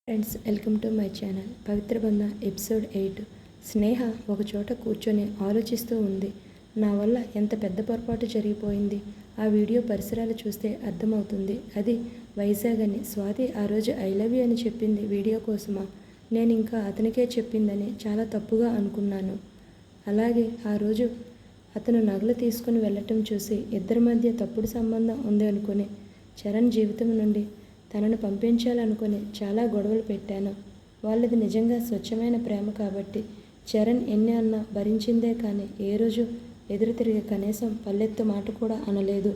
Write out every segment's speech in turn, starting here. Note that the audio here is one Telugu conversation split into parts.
Friends, welcome to my channel. Pavitra Bandham episode 8. స్నేహ ఒకచోట కూర్చొని ఆలోచిస్తూ ఉంది. నా వల్ల ఎంత పెద్ద పొరపాటు జరిగిపోయింది. ఆ వీడియో పరిసరాలు చూస్తే అర్థమవుతుంది. అది వైజాగ్ అని. స్వాతి ఆ రోజు ఐ లవ్ యూ అని చెప్పింది వీడియో కోసమా? నేను ఇంకా అతనికే చెప్పిందని చాలా తప్పుగా అనుకున్నాను. అలాగే ఆ రోజు అతను నగలు తీసుకుని వెళ్ళటం చూసి ఇద్దరి మధ్య తప్పుడు సంబంధం ఉంది అనుకుని చరణ్ జీవితం నుండి తనను పంపించాలనుకుని చాలా గొడవలు పెట్టాను. వాళ్ళది నిజంగా స్వచ్ఛమైన ప్రేమ కాబట్టి చరణ్ ఎన్ని అన్నా భరించిందే కానీ ఏ రోజు ఎదురు తిరిగి కనీసం పల్లెత్తు మాట కూడా అనలేదు.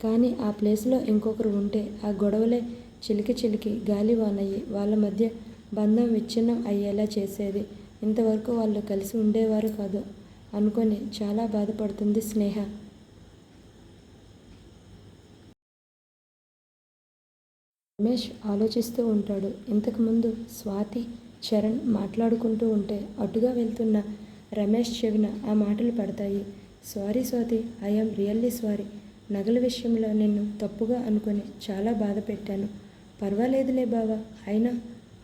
కానీ ఆ ప్లేస్లో ఇంకొకరు ఉంటే ఆ గొడవలే చిలికి చిలికి గాలివానయ్యి వాళ్ళ మధ్య బంధం విచ్ఛిన్నం అయ్యేలా చేసేది. ఇంతవరకు వాళ్ళు కలిసి ఉండేవారు కాదు అనుకొని చాలా బాధపడుతుంది స్నేహ. రమేష్ ఆలోచిస్తూ ఉంటాడు. ఇంతకుముందు స్వాతి చరణ్ మాట్లాడుకుంటూ ఉంటే అటుగా వెళ్తున్న రమేష్ చెవిన ఆ మాటలు పడతాయి. Sorry Swathi, I'm really sorry. నగల విషయంలో నిన్ను తప్పుగా అనుకొని చాలా బాధ పెట్టాను. పర్వాలేదులే బావా, అయినా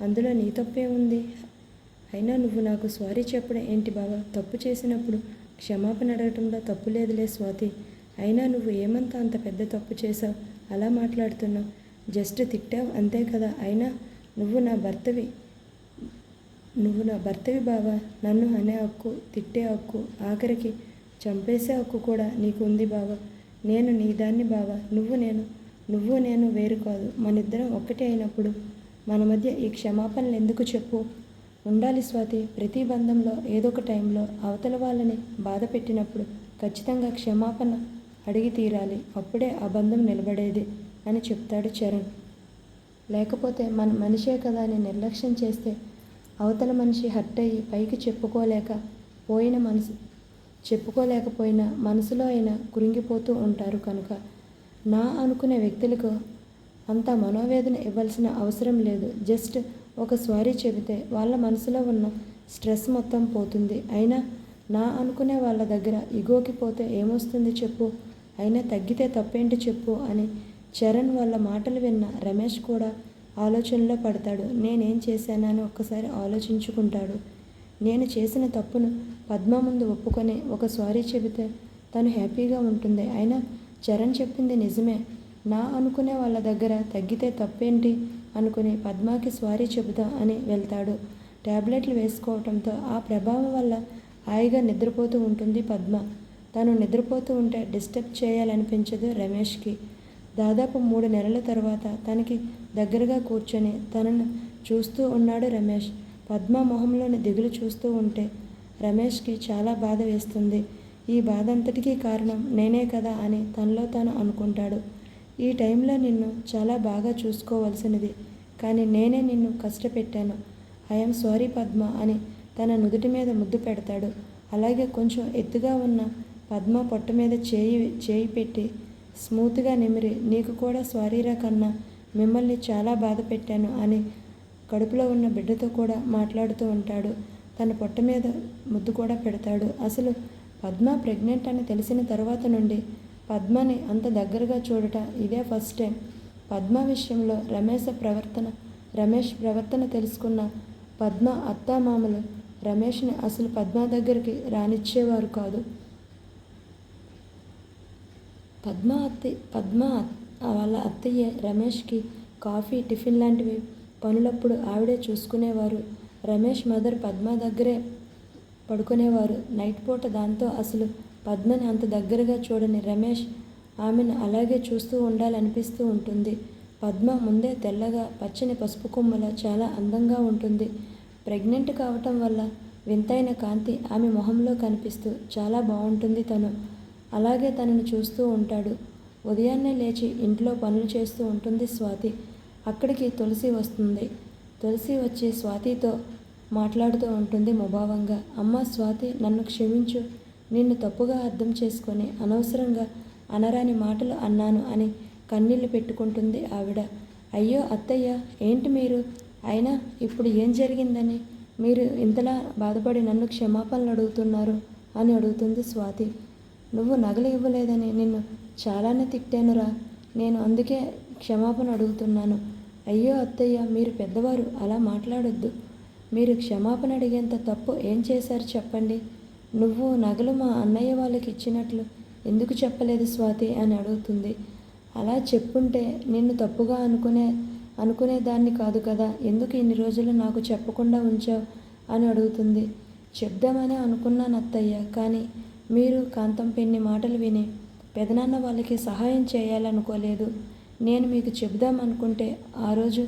అందులో నీ తప్పే ఉంది. అయినా నువ్వు నాకు సారీ చెప్పడం ఏంటి బావా? తప్పు చేసినప్పుడు క్షమాపణ అడగటంలో తప్పు లేదులే స్వాతి. అయినా నువ్వు ఏమంత అంత పెద్ద తప్పు చేసావు? అలా మాట్లాడుతున్నావు. జస్ట్ తిట్టావు అంతే కదా. అయినా నువ్వు నా భర్తవి బావా. నన్ను అనే హక్కు, తిట్టే హక్కు, ఆఖరికి చంపేసే హక్కు కూడా నీకు ఉంది బావా. నేను నీ దాన్ని బావా. నువ్వు నేను వేరు కాదు. మనిద్దరం ఒక్కటే అయినప్పుడు మన మధ్య ఈ క్షమాపణలు ఎందుకు చెప్పు? ఉండాలి స్వాతి. ప్రతి బంధంలో ఏదో ఒక టైంలో అవతల వాళ్ళని బాధ పెట్టినప్పుడు ఖచ్చితంగా క్షమాపణ అడిగి తీరాలి. అప్పుడే ఆ బంధం నిలబడేది అని చెప్తాడు చరణ్. లేకపోతే మన మనిషే కదా అని నిర్లక్ష్యం చేస్తే అవతల మనిషి హర్ట్ అయ్యి పైకి చెప్పుకోలేకపోయినా మనసులో అయినా కృంగిపోతూ ఉంటారు. కనుక నా అనుకునే వ్యక్తులకు అంత మనోవేదన ఇవ్వాల్సిన అవసరం లేదు. జస్ట్ ఒక సారీ చెబితే వాళ్ళ మనసులో ఉన్న స్ట్రెస్ మొత్తం పోతుంది. అయినా నా అనుకునే వాళ్ళ దగ్గర ఇగోకి పోతే ఏమొస్తుంది చెప్పు? అయినా తగ్గితే తప్పేంటి చెప్పు అని చరణ్ వాళ్ళ మాటలు విన్న రమేష్ కూడా ఆలోచనలో పడతాడు. నేనేం చేశానని ఒక్కసారి ఆలోచించుకుంటాడు. నేను చేసిన తప్పును పద్మ ముందు ఒప్పుకొని ఒక సారీ చెబితే తను హ్యాపీగా ఉంటుంది. అయినా చరణ్ చెప్పింది నిజమే. నా అనుకునే వాళ్ళ దగ్గర తగ్గితే తప్పేంటి అనుకుని పద్మకి సారీ చెబుతా అని వెళ్తాడు. ట్యాబ్లెట్లు వేసుకోవడంతో ఆ ప్రభావం వల్ల హాయిగా నిద్రపోతూ ఉంటుంది పద్మ. తను నిద్రపోతూ ఉంటే డిస్టర్బ్ చేయాలనిపించదు రమేష్కి. దాదాపు 3 నెలల తర్వాత తనకి దగ్గరగా కూర్చొని తనను చూస్తూ ఉన్నాడు రమేష్. పద్మ మొహంలోని దిగులు చూస్తూ ఉంటే రమేష్కి చాలా బాధ వేస్తుంది. ఈ బాధ అంతటికీ కారణం నేనే కదా అని తనలో తాను అనుకుంటాడు. ఈ టైంలో నిన్ను చాలా బాగా చూసుకోవాల్సినది, కానీ నేనే నిన్ను కష్టపెట్టాను. ఐఎమ్ సారీ పద్మ అని తన నుదుటి మీద ముద్దు పెడతాడు. అలాగే కొంచెం ఎత్తుగా ఉన్న పద్మ పొట్ట మీద చేయి పెట్టి స్మూత్గా నిమిరి నీకు కూడా సారీరా కన్నా, మిమ్మల్ని చాలా బాధ పెట్టాను అని కడుపులో ఉన్న బిడ్డతో కూడా మాట్లాడుతూ ఉంటాడు. తన పొట్ట మీద ముద్దు కూడా పెడతాడు. అసలు పద్మ ప్రెగ్నెంట్ అని తెలిసిన తర్వాత నుండి పద్మని అంత దగ్గరగా చూడట ఇదే ఫస్ట్ టైం. పద్మ విషయంలో రమేష్ ప్రవర్తన తెలుసుకున్న పద్మ అత్తామామలు రమేష్ని అసలు పద్మ దగ్గరికి రానిచ్చేవారు కాదు. పద్మ వాళ్ళ అత్తయ్య రమేష్కి కాఫీ, టిఫిన్ లాంటివి పనులప్పుడు ఆవిడే చూసుకునేవారు. రమేష్ మదర్ పద్మ దగ్గరే పడుకునేవారు నైట్ పూట. దాంతో అసలు పద్మని అంత దగ్గరగా చూడని రమేష్ ఆమెను అలాగే చూస్తూ ఉండాలనిపిస్తూ ఉంటుంది. పద్మ ముందే తెల్లగా పచ్చని పసుపు కొమ్మల చాలా అందంగా ఉంటుంది. ప్రెగ్నెంట్ కావటం వల్ల వింతైన కాంతి ఆమె మొహంలో కనిపిస్తూ చాలా బాగుంటుంది. తను అలాగే తనను చూస్తూ ఉంటాడు. ఉదయాన్నే లేచి ఇంట్లో పనులు చేస్తూ ఉంటుంది స్వాతి. అక్కడికి తులసి వస్తుంది. తులసి వచ్చి స్వాతితో మాట్లాడుతూ ఉంటుంది ముభావంగా. అమ్మ స్వాతి, నన్ను క్షమించు. నిన్ను తప్పుగా అర్థం చేసుకొని అనవసరంగా అనరాని మాటలు అన్నాను అని కన్నీళ్లు పెట్టుకుంటుంది ఆవిడ. అయ్యో అత్తయ్య, ఏంటి మీరు? అయినా ఇప్పుడు ఏం జరిగిందని మీరు ఇంతలా బాధపడి నన్ను క్షమాపణలు అడుగుతున్నారు అని అడుగుతుంది స్వాతి. నువ్వు నగలు ఇవ్వలేదని నిన్ను చాలానే తిట్టానురా. నేను అందుకే క్షమాపణ అడుగుతున్నాను. అయ్యో అత్తయ్య, మీరు పెద్దవారు, అలా మాట్లాడొద్దు. మీరు క్షమాపణ అడిగేంత తప్పు ఏం చేశారు చెప్పండి. నువ్వు నగలు మా అన్నయ్య వాళ్ళకి ఇచ్చినట్లు ఎందుకు చెప్పలేదు స్వాతి అని అడుగుతుంది. అలా చెప్పుంటే నిన్ను తప్పుగా అనుకునేదాన్ని కాదు కదా, ఎందుకు ఇన్ని రోజులు నాకు చెప్పకుండా ఉంచావు అని అడుగుతుంది. చెప్దామని అనుకున్నాను అత్తయ్య, కానీ మీరు కాంతం పిన్ని మాటలు విని పెదనాన్న వాళ్ళకి సహాయం చేయాలనుకోలేదు. నేను మీకు చెబుదామనుకుంటే ఆ రోజు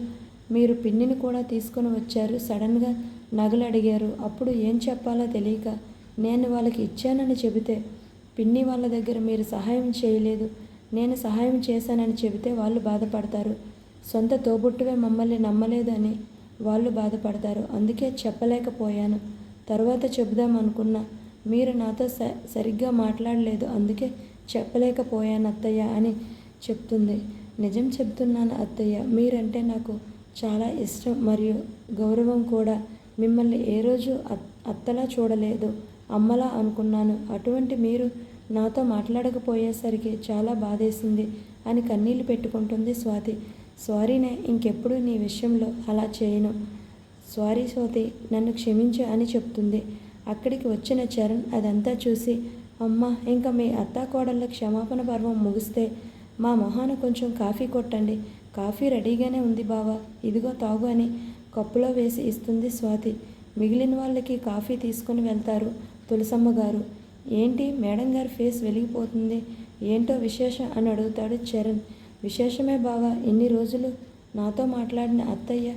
మీరు పిన్నిని కూడా తీసుకొని వచ్చారు. సడన్గా నగలు అడిగారు. అప్పుడు ఏం చెప్పాలో తెలియక నేను వాళ్ళకి ఇచ్చానని చెబితే పిన్ని వాళ్ళ దగ్గర మీరు సహాయం చేయలేదు, నేను సహాయం చేశానని చెబితే వాళ్ళు బాధపడతారు. సొంత తోబుట్టువే మమ్మల్ని నమ్మలేదు అని వాళ్ళు బాధపడతారు. అందుకే చెప్పలేకపోయాను. తర్వాత చెబుదాం అనుకున్నా, మీరు నాతో సరిగ్గా మాట్లాడలేదు, అందుకే చెప్పలేకపోయాను అత్తయ్య అని చెప్తుంది. నిజం చెబుతున్నాను అత్తయ్య, మీరంటే నాకు చాలా ఇష్టం మరియు గౌరవం కూడా. మిమ్మల్ని ఏ రోజు అత్తలా చూడలేదు, అమ్మలా అనుకున్నాను. అటువంటి మీరు నాతో మాట్లాడకపోయేసరికి చాలా బాధేసింది అని కన్నీళ్లు పెట్టుకుంటుంది స్వాతి. సారీనే, ఇంకెప్పుడు నీ విషయంలో అలా చేయను. సారీ స్వాతి, నన్ను క్షమించు అని చెప్తుంది. అక్కడికి వచ్చిన చరణ్ అదంతా చూసి, అమ్మ, ఇంకా మీ అత్తాకోడళ్ళ క్షమాపణ పర్వం ముగిస్తే మా మొహాన కొంచెం కాఫీ కొట్టండి. కాఫీ రెడీగానే ఉంది బావా, ఇదిగో తాగు అని కప్పులో వేసి ఇస్తుంది స్వాతి. మిగిలిన వాళ్ళకి కాఫీ తీసుకుని వెళ్తారు తులసమ్మ గారు. ఏంటి మేడం గారి ఫేస్ వెలిగిపోతుంది, ఏంటో విశేషం అని అడుగుతాడు చరణ్. విశేషమే బావా, ఇన్ని రోజులు నాతో మాట్లాడిన అత్తయ్య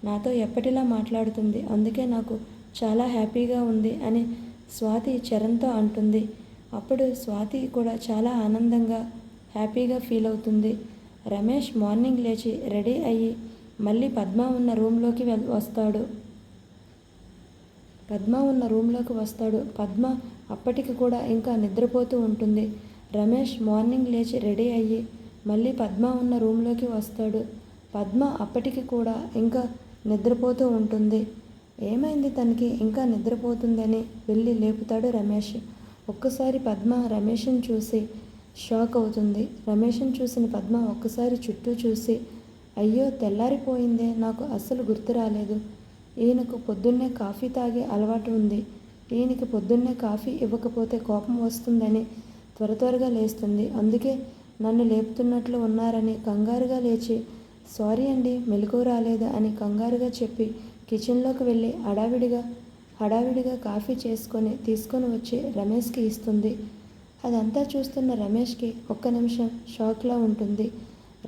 నాతో ఎప్పటిలా మాట్లాడుతుంది, అందుకే నాకు చాలా హ్యాపీగా ఉంది అని స్వాతి చరణ్తో అంటుంది. అప్పుడు స్వాతి కూడా చాలా ఆనందంగా హ్యాపీగా ఫీల్ అవుతుంది. రమేష్ మార్నింగ్ లేచి రెడీ అయ్యి మళ్ళీ పద్మ ఉన్న రూమ్లోకి వస్తాడు. పద్మ అప్పటికి కూడా ఇంకా నిద్రపోతూ ఉంటుంది. రమేష్ మార్నింగ్ లేచి రెడీ అయ్యి మళ్ళీ పద్మ ఉన్న రూమ్లోకి వస్తాడు. పద్మ అప్పటికి కూడా ఇంకా నిద్రపోతూ ఉంటుంది. ఏమైంది తనకి ఇంకా నిద్రపోతుందని వెళ్ళి లేపుతాడు రమేష్. ఒక్కసారి పద్మ రమేష్ని చూసి షాక్ అవుతుంది. రమేష్ని చూసిన పద్మ ఒక్కసారి చుట్టూ చూసి, అయ్యో తెల్లారిపోయిందే, నాకు అస్సలు గుర్తు రాలేదు. ఈయనకు పొద్దున్నే కాఫీ తాగే అలవాటు ఉంది. ఈయనకి పొద్దున్నే కాఫీ ఇవ్వకపోతే కోపం వస్తుందని త్వరగా లేస్తుంది. అందుకే నన్ను లేపుతున్నట్లు ఉన్నారని కంగారుగా లేచి, సారీ అండి, మెలకువ రాలేదు అని కంగారుగా చెప్పి కిచెన్లోకి వెళ్ళి హడావిడిగా కాఫీ తీసుకొని వచ్చి రమేష్కి ఇస్తుంది. అదంతా చూస్తున్న రమేష్కి ఒక్క నిమిషం షాక్లా ఉంటుంది.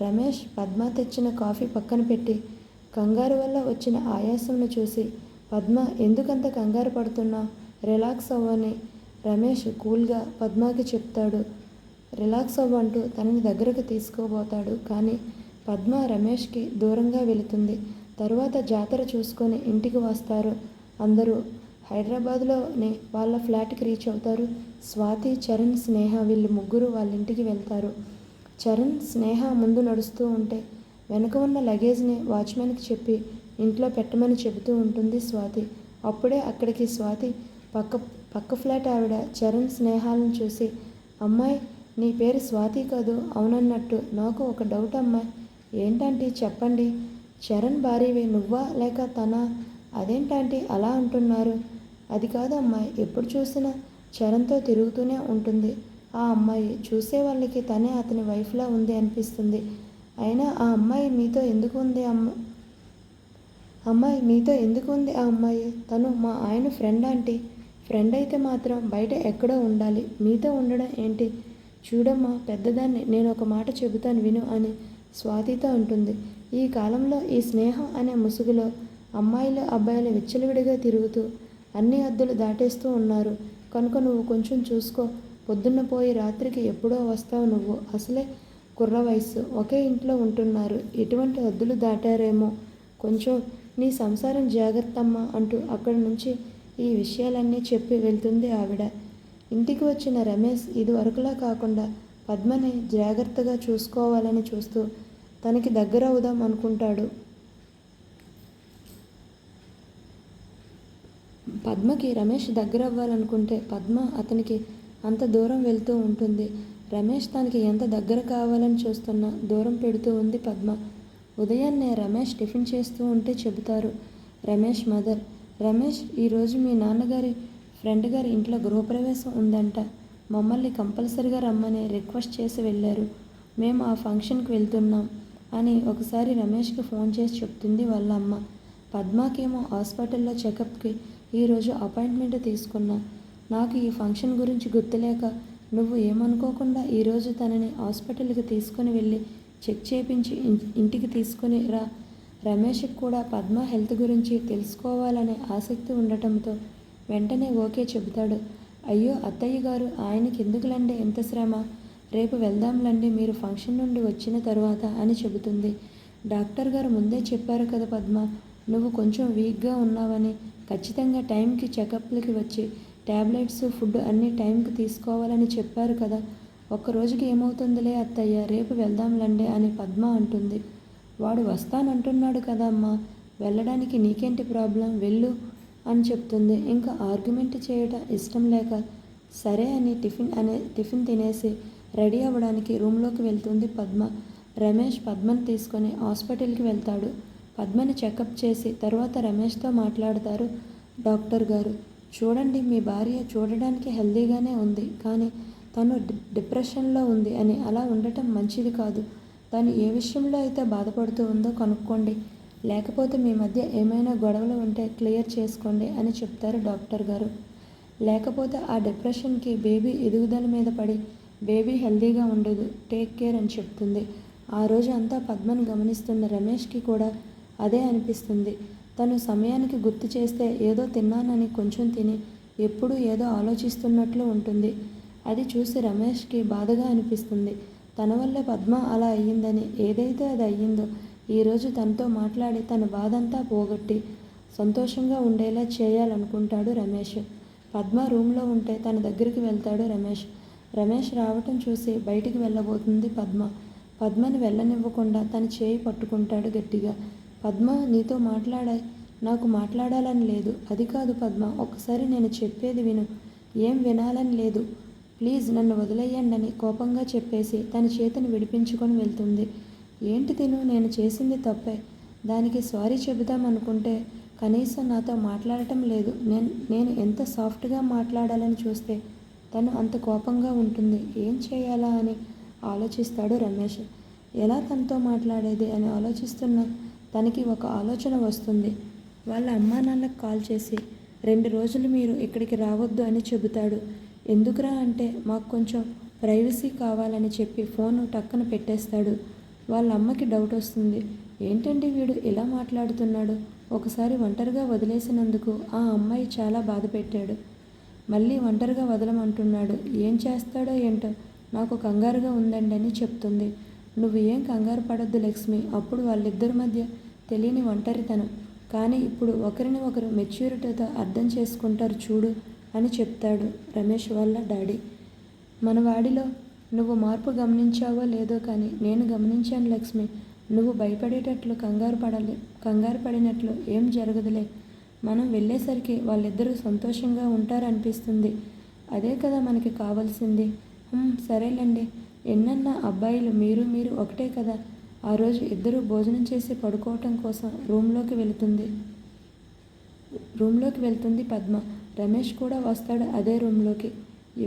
రమేష్ పద్మ తెచ్చిన కాఫీ పక్కన పెట్టి కంగారు వల్ల వచ్చిన ఆయాసంను చూసి, పద్మ ఎందుకంత కంగారు పడుతున్నావు, రిలాక్స్ అవ్వని రమేష్ కూల్గా పద్మకి చెప్తాడు. రిలాక్స్ అవ్వంటూ తనని దగ్గరకు తీసుకోబోతాడు. కానీ పద్మ రమేష్కి దూరంగా వెళుతుంది. తరువాత జాతర చూసుకొని ఇంటికి వస్తారు అందరూ. హైదరాబాద్లోని వాళ్ళ ఫ్లాట్కి రీచ్ అవుతారు. స్వాతి, చరణ్, స్నేహ వీళ్ళు ముగ్గురు వాళ్ళ ఇంటికి వెళ్తారు. చరణ్, స్నేహ ముందు నడుస్తూ ఉంటే వెనుక ఉన్న లగేజ్ని వాచ్మెన్కి చెప్పి ఇంట్లో పెట్టమని చెబుతూ ఉంటుంది స్వాతి. అప్పుడే అక్కడికి స్వాతి పక్క ఫ్లాట్ ఆవిడ చరణ్, స్నేహాలను చూసి, అమ్మాయి, నీ పేరు స్వాతి కదూ? అవునన్నట్టు, నాకు ఒక డౌట్ అమ్మాయి. ఏంటంటే చెప్పండి. చరణ్ భార్యవి నువ్వా లేక తనా? అదేంటంటే అలా అంటున్నారు? అది కాదు అమ్మాయి, ఎప్పుడు చూసినా చరణ్తో తిరుగుతూనే ఉంటుంది. ఆ అమ్మాయి చూసే వాళ్ళకి తనే అతని వైఫ్లా ఉంది అనిపిస్తుంది. అయినా ఆ అమ్మాయి మీతో ఎందుకు ఉంది? మీతో ఎందుకు ఉంది ఆ అమ్మాయి? తను మా ఆయన ఫ్రెండ్ ఆంటీ. ఫ్రెండ్ అయితే మాత్రం బయట ఎక్కడో ఉండాలి, మీతో ఉండడం ఏంటి? చూడమ్మా పెద్దదాన్ని, నేను ఒక మాట చెబుతాను విను అని స్వాతితో అంటుంది. ఈ కాలంలో ఈ స్నేహం అనే ముసుగులో అమ్మాయిలు అబ్బాయిలు విచ్చలవిడిగా తిరుగుతూ అన్ని హద్దులు దాటేస్తూ ఉన్నారు. కనుక నువ్వు కొంచెం చూసుకో. పొద్దున్న పోయి రాత్రికి ఎప్పుడో వస్తావు నువ్వు. అసలే కుర్ర వయస్సు, ఒకే ఇంట్లో ఉంటున్నారు, ఎటువంటి హద్దులు దాటారేమో. కొంచెం నీ సంసారం జాగ్రత్తమ్మా అంటూ అక్కడి నుంచి ఈ విషయాలన్నీ చెప్పి వెళ్తుంది ఆవిడ. ఇంటికి వచ్చిన రమేష్ ఇదివరకులా కాకుండా పద్మని జాగ్రత్తగా చూసుకోవాలని చూస్తూ తనకి దగ్గర అవుదాం అనుకుంటాడు. పద్మకి రమేష్ దగ్గర అవ్వాలనుకుంటే పద్మ అతనికి అంత దూరం వెళ్తూ ఉంటుంది. రమేష్ తనకి ఎంత దగ్గర కావాలని చూస్తున్నా దూరం పెడుతూ ఉంది పద్మ. ఉదయాన్నే రమేష్ టిఫిన్ చేస్తూ ఉంటే చెబుతారు రమేష్ మదర్. రమేష్, ఈరోజు మీ నాన్నగారి ఫ్రెండ్ గారి ఇంట్లో గృహప్రవేశం ఉందంట. మమ్మల్ని కంపల్సరిగా రమ్మని రిక్వెస్ట్ చేసి వెళ్ళారు. మేము ఆ ఫంక్షన్కి వెళ్తున్నాం అని ఒకసారి రమేష్కి ఫోన్ చేసి చెప్తుంది వాళ్ళ అమ్మ. పద్మాకేమో హాస్పిటల్లో చెకప్కి ఈరోజు అపాయింట్మెంట్ తీసుకున్నా. నాకు ఈ ఫంక్షన్ గురించి గుర్తులేక నువ్వు ఏమనుకోకుండా ఈరోజు తనని హాస్పిటల్కి తీసుకుని వెళ్ళి చెక్ చేయించి ఇంటికి తీసుకుని రా. రమేష్కి కూడా పద్మ హెల్త్ గురించి తెలుసుకోవాలనే ఆసక్తి ఉండటంతో వెంటనే ఓకే చెబుతాడు. అయ్యో అత్తయ్య గారు, ఆయనకి ఎందుకులండి ఎంత శ్రమ, రేపు వెళ్దాంలండి మీరు ఫంక్షన్ నుండి వచ్చిన తర్వాత అని చెబుతుంది. డాక్టర్ గారు ముందే చెప్పారు కదా పద్మ, నువ్వు కొంచెం వీక్గా ఉన్నావని. ఖచ్చితంగా టైంకి చెకప్లకి వచ్చి ట్యాబ్లెట్స్ ఫుడ్ అన్నీ టైంకి తీసుకోవాలని చెప్పారు కదా. ఒక్కరోజుకి ఏమవుతుందిలే అత్తయ్య, రేపు వెళ్దాంలండి అని పద్మ అంటుంది. వాడు వస్తానంటున్నాడు కదా అమ్మా, వెళ్ళడానికి నీకేంటి ప్రాబ్లం, వెళ్ళు అని చెప్తుంది. ఇంకా ఆర్గ్యుమెంట్ చేయటం ఇష్టం లేక సరే అని టిఫిన్ తినేసి రెడీ అవ్వడానికి రూమ్లోకి వెళ్తుంది పద్మ. రమేష్ పద్మని తీసుకొని హాస్పిటల్కి వెళ్తాడు. పద్మని చెకప్ చేసి తర్వాత రమేష్తో మాట్లాడతారు డాక్టర్ గారు. చూడండి, మీ భార్య చూడడానికి హెల్దీగానే ఉంది, కానీ తను డిప్రెషన్లో ఉంది అని. అలా ఉండటం మంచిది కాదు. తను ఏ విషయంలో అయితే బాధపడుతూ ఉందో కనుక్కోండి, లేకపోతే మీ మధ్య ఏమైనా గొడవలు ఉంటే క్లియర్ చేసుకోండి అని చెప్తారు డాక్టర్ గారు. లేకపోతే ఆ డిప్రెషన్కి బేబీ ఎదుగుదల మీద పడి బేబీ హెల్దీగా ఉండదు, టేక్ కేర్ అని చెప్తుంది. ఆ రోజు అంతా పద్మను గమనిస్తున్న రమేష్కి కూడా అదే అనిపిస్తుంది. తను సమయానికి గుర్తు చేస్తే ఏదో తిన్నానని కొంచెం తిని ఎప్పుడూ ఏదో ఆలోచిస్తున్నట్లు ఉంటుంది. అది చూసి రమేష్కి బాధగా అనిపిస్తుంది. తన వల్లే పద్మ అలా అయ్యిందని. ఏదైతే అది అయ్యిందో ఈరోజు తనతో మాట్లాడి తన బాధంతా పోగొట్టి సంతోషంగా ఉండేలా చేయాలనుకుంటాడు రమేష్. పద్మ రూమ్లో ఉంటే తన దగ్గరికి వెళ్తాడు రమేష్. రమేష్ రావటం చూసి బయటికి వెళ్ళబోతుంది పద్మ. పద్మని వెళ్ళనివ్వకుండా తన చేయి పట్టుకుంటాడు గట్టిగా. పద్మ, నీతో నాకు మాట్లాడాలని లేదు. అది కాదు పద్మ, ఒక్కసారి నేను చెప్పేది విను. ఏం వినాలని లేదు, ప్లీజ్ నన్ను వదిలేయండి అని కోపంగా చెప్పేసి తన చేతిని విడిపించుకొని వెళ్తుంది. ఏంటి తిను, నేను చేసింది తప్పే. దానికి సారీ చెబుదామనుకుంటే కనీసం నాతో మాట్లాడటం లేదు. నేను ఎంత సాఫ్ట్గా మాట్లాడాలని చూస్తే తను అంత కోపంగా ఉంటుంది. ఏం చేయాలా అని ఆలోచిస్తాడు రమేష్. ఎలా తనతో మాట్లాడేది అని ఆలోచిస్తున్న తనకి ఒక ఆలోచన వస్తుంది. వాళ్ళ అమ్మా నాన్నకు కాల్ చేసి 2 రోజులు మీరు ఇక్కడికి రావద్దు అని చెబుతాడు. ఎందుకురా అంటే మాకు కొంచెం ప్రైవసీ కావాలని చెప్పి ఫోను టక్కన పెట్టేస్తాడు. వాళ్ళ అమ్మకి డౌట్ వస్తుంది. ఏంటండి వీడు ఇలా మాట్లాడుతున్నాడు, ఒకసారి ఒంటరిగా వదిలేసినందుకు ఆ అమ్మాయి చాలా బాధ పెట్టాడు, మళ్ళీ ఒంటరిగా వదలమంటున్నాడు. ఏం చేస్తాడో ఏంటో నాకు కంగారుగా ఉందండి అని చెప్తుంది. నువ్వు ఏం కంగారు పడొద్దు లక్ష్మి, అప్పుడు వాళ్ళిద్దరి మధ్య తెలియని ఒంటరితనం, కానీ ఇప్పుడు ఒకరిని ఒకరు మెచ్యూరిటీతో అర్థం చేసుకుంటారు చూడు అని చెప్తాడు రమేష్ వాళ్ళ డాడీ. మన వాడిలో నువ్వు మార్పు గమనించావో లేదో కానీ నేను గమనించాను లక్ష్మి. నువ్వు భయపడేటట్లు కంగారు పడినట్లు ఏం జరగదులే. మనం వెళ్ళేసరికి వాళ్ళిద్దరూ సంతోషంగా ఉంటారనిపిస్తుంది. అదే కదా మనకి కావాల్సింది. సరేలేండి, ఎన్నన్నా అబ్బాయిలు మీరు ఒకటే కదా. ఆ రోజు ఇద్దరూ భోజనం చేసి పడుకోవటం కోసం రూమ్లోకి వెళ్తుంది పద్మ. రమేష్ కూడా వస్తాడు అదే రూమ్లోకి.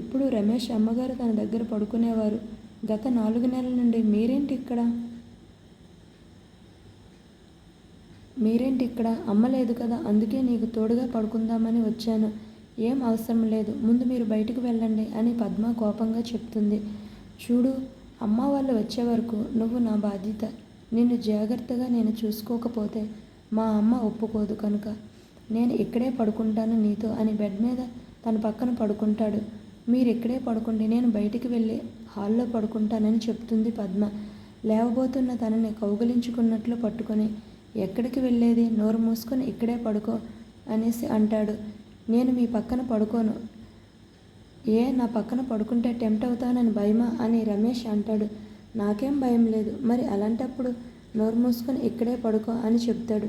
ఎప్పుడు రమేష్ అమ్మగారు తన దగ్గర పడుకునేవారు. గత 4 నెలల నుండి మీరేంటి ఇక్కడ? అమ్మ లేదు కదా, అందుకే నీకు తోడుగా పడుకుందామని వచ్చాను. ఏం అవసరం లేదు, ముందు మీరు బయటకు వెళ్ళండి అని పద్మ కోపంగా చెప్తుంది. చూడు, అమ్మ వాళ్ళు వచ్చే వరకు నువ్వు నా బాధ్యత. నిన్ను జాగ్రత్తగా నేను చూసుకోకపోతే మా అమ్మ ఒప్పుకోదు, కనుక నేను ఇక్కడే పడుకుంటాను నీతో అని బెడ్ మీద తన పక్కన పడుకుంటాడు. మీరు ఇక్కడే పడుకోండి, నేను బయటికి వెళ్ళి హాల్లో పడుకుంటానని చెప్తుంది పద్మ. లేవబోతున్న తనని కౌగిలించుకున్నట్లు పట్టుకొని, ఎక్కడికి వెళ్ళేది, నోరు మూసుకొని ఇక్కడే పడుకో అనేసి అంటాడు. నేను మీ పక్కన పడుకోను. నా పక్కన పడుకుంటే టెంప్ట్ అవుతానని భయమా అని రమేష్ అంటాడు. నాకేం భయం లేదు, మరి అలాంటప్పుడు నోరు మూసుకొని ఇక్కడే పడుకో అని చెప్తాడు.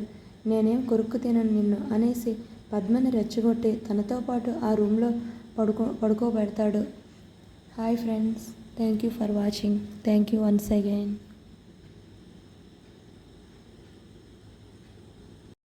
నేనేం కొరుక్కు తినను నిన్ను అనేసి పద్మని రెచ్చగొట్టి తనతో పాటు ఆ రూమ్లో పడుకోబెడతాడు. Hi friends, thank you for watching. Thank you once again.